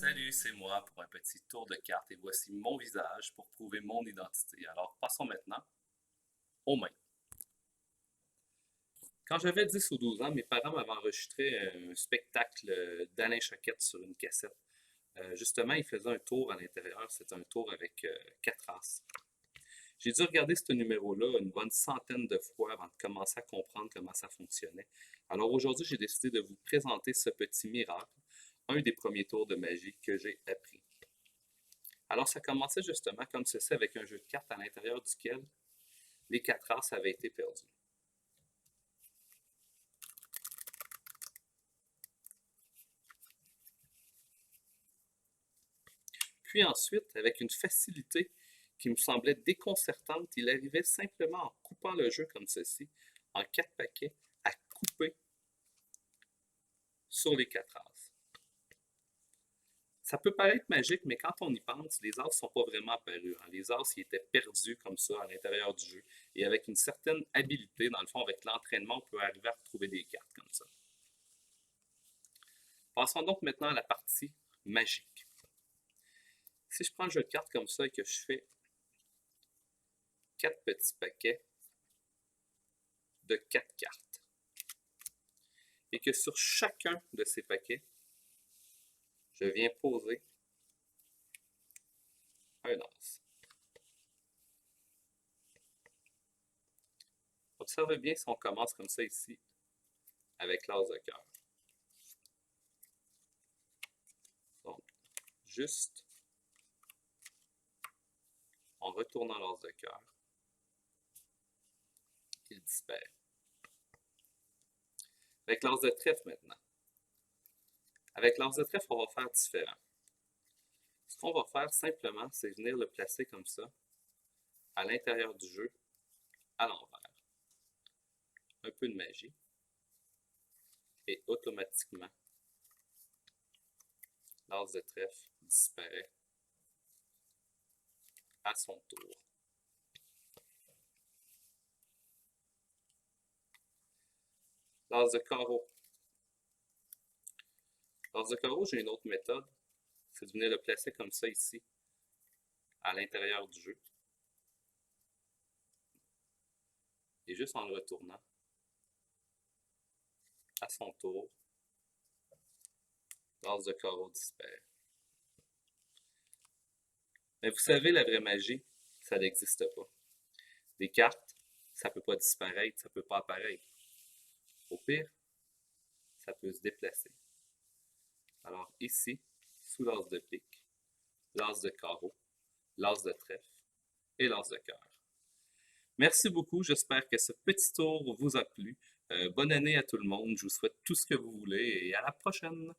Salut, c'est moi pour un petit tour de carte et voici mon visage pour prouver mon identité. Alors passons maintenant aux mains. Quand j'avais 10 ou 12 ans, mes parents m'avaient enregistré un spectacle d'Alain Choquette sur une cassette. Justement, il faisait un tour à l'intérieur, c'était un tour avec 4 as. J'ai dû regarder ce numéro-là une bonne centaine de fois avant de commencer à comprendre comment ça fonctionnait. Alors aujourd'hui, j'ai décidé de vous présenter ce petit miracle, un des premiers tours de magie que j'ai appris. Alors, ça commençait justement comme ceci avec un jeu de cartes à l'intérieur duquel les 4 as avaient été perdus. Puis ensuite, avec une facilité qui me semblait déconcertante, il arrivait simplement en coupant le jeu comme ceci, en 4 paquets, à couper sur les 4 as. Ça peut paraître magique, mais quand on y pense, les as ne sont pas vraiment apparus. Les as, ils étaient perdus comme ça à l'intérieur du jeu. Et avec une certaine habileté, dans le fond, avec l'entraînement, on peut arriver à retrouver des cartes comme ça. Passons donc maintenant à la partie magique. Si je prends un jeu de cartes comme ça et que je fais 4 petits paquets de 4 cartes, et que sur chacun de ces paquets, je viens poser un as. Observez bien si on commence comme ça ici, avec l'as de cœur. Donc, juste en retournant l'as de cœur, il disparaît. Avec l'as de trèfle maintenant. Avec l'as de trèfle, on va faire différent. Ce qu'on va faire simplement, c'est venir le placer comme ça, à l'intérieur du jeu, à l'envers. Un peu de magie. Et automatiquement, l'as de trèfle disparaît à son tour. L'as de carreau. L'as de carreau, j'ai une autre méthode. C'est de venir le placer comme ça ici, à l'intérieur du jeu. Et juste en le retournant, à son tour, l'as de carreau disparaît. Mais vous savez, la vraie magie, ça n'existe pas. Des cartes, ça ne peut pas disparaître, ça ne peut pas apparaître. Au pire, ça peut se déplacer. Alors ici, sous l'as de pique, l'as de carreau, l'as de trèfle et l'as de cœur. Merci beaucoup, j'espère que ce petit tour vous a plu. Bonne année à tout le monde, je vous souhaite tout ce que vous voulez et à la prochaine!